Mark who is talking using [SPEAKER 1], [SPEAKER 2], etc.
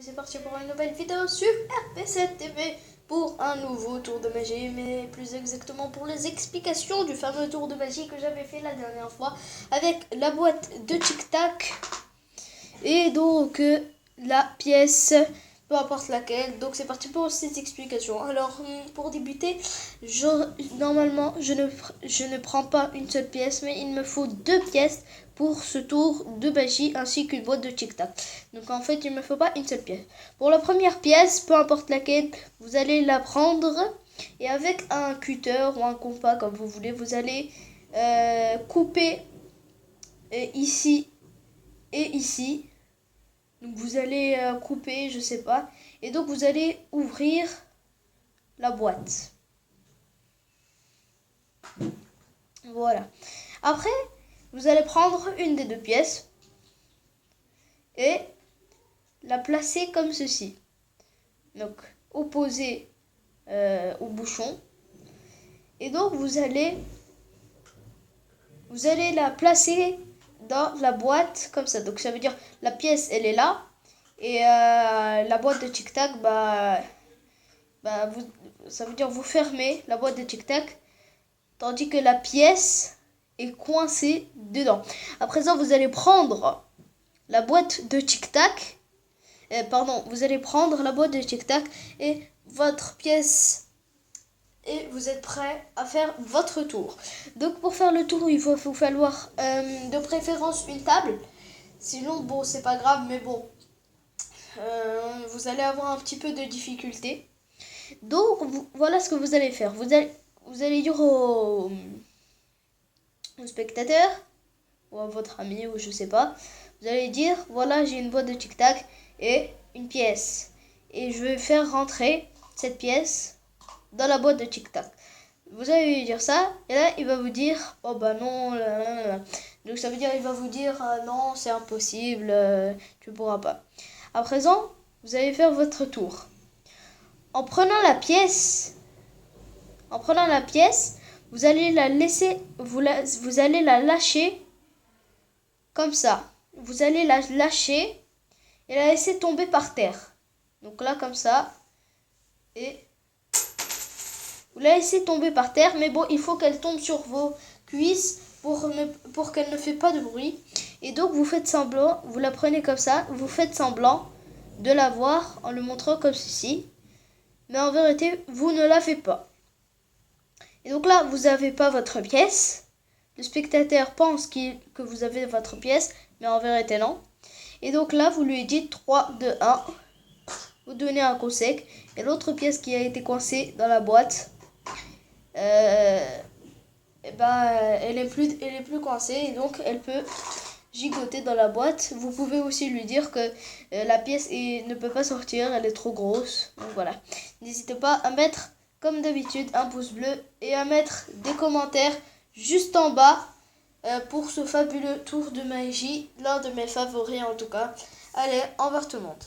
[SPEAKER 1] C'est parti pour une nouvelle vidéo sur RP7 TV pour un nouveau tour de magie, mais plus exactement pour les explications du fameux tour de magie que j'avais fait la dernière fois avec la boîte de Tic Tac et donc la pièce, peu importe laquelle. Donc c'est parti pour cette explication. Alors pour débuter, normalement je ne prends pas une seule pièce, mais il me faut 2 pièces pour ce tour de magie ainsi qu'une boîte de Tic Tac. Donc en fait il me faut pas une seule pièce. Pour la première pièce, peu importe laquelle, vous allez la prendre et avec un cutter ou un compas comme vous voulez, vous allez couper ici et ici. Donc vous allez couper, je sais pas, et donc vous allez ouvrir la boîte. Voilà. Après, vous allez prendre une des 2 pièces et la placer comme ceci. Donc opposée au bouchon. Et donc vous allez la placer dans la boîte comme ça. Donc ça veut dire la pièce elle est là et la boîte de Tic Tac ça veut dire vous fermez la boîte de Tic Tac tandis que la pièce est coincée dedans. À présent vous allez prendre la boîte de Tic Tac vous allez prendre la boîte de Tic Tac et votre pièce et vous êtes prêt à faire votre tour. Donc pour faire le tour, il va vous falloir de préférence une table. Sinon, bon, c'est pas grave, mais bon, vous allez avoir un petit peu de difficulté. Donc voilà ce que vous allez faire. Vous allez dire au spectateur ou à votre ami ou je sais pas. Vous allez dire voilà, j'ai une boîte de Tic Tac et une pièce. Et je vais faire rentrer cette pièce dans la boîte de Tic Tac. Vous allez lui dire ça et là il va vous dire oh bah non donc ça veut dire il va vous dire non c'est impossible, tu pourras pas. À présent vous allez faire votre tour en prenant la pièce. Vous allez la laisser, vous allez la lâcher comme ça. Vous allez la lâcher et la laisser tomber par terre. Donc là comme ça et vous la laissez tomber par terre, mais bon, il faut qu'elle tombe sur vos cuisses pour qu'elle ne fait pas de bruit. Et donc, vous faites semblant, vous la prenez comme ça, vous faites semblant de la voir en le montrant comme ceci. Mais en vérité, vous ne la faites pas. Et donc là, vous n'avez pas votre pièce. Le spectateur pense que vous avez votre pièce, mais en vérité, non. Et donc là, vous lui dites 3, 2, 1. Vous donnez un coup sec. Et l'autre pièce qui a été coincée dans la boîte, elle est plus coincée et donc elle peut gigoter dans la boîte. Vous pouvez aussi lui dire que la pièce ne peut pas sortir, elle est trop grosse. Donc voilà. N'hésitez pas à mettre comme d'habitude un pouce bleu et à mettre des commentaires juste en bas pour ce fabuleux tour de magie, l'un de mes favoris en tout cas. Allez, au revoir tout le monde.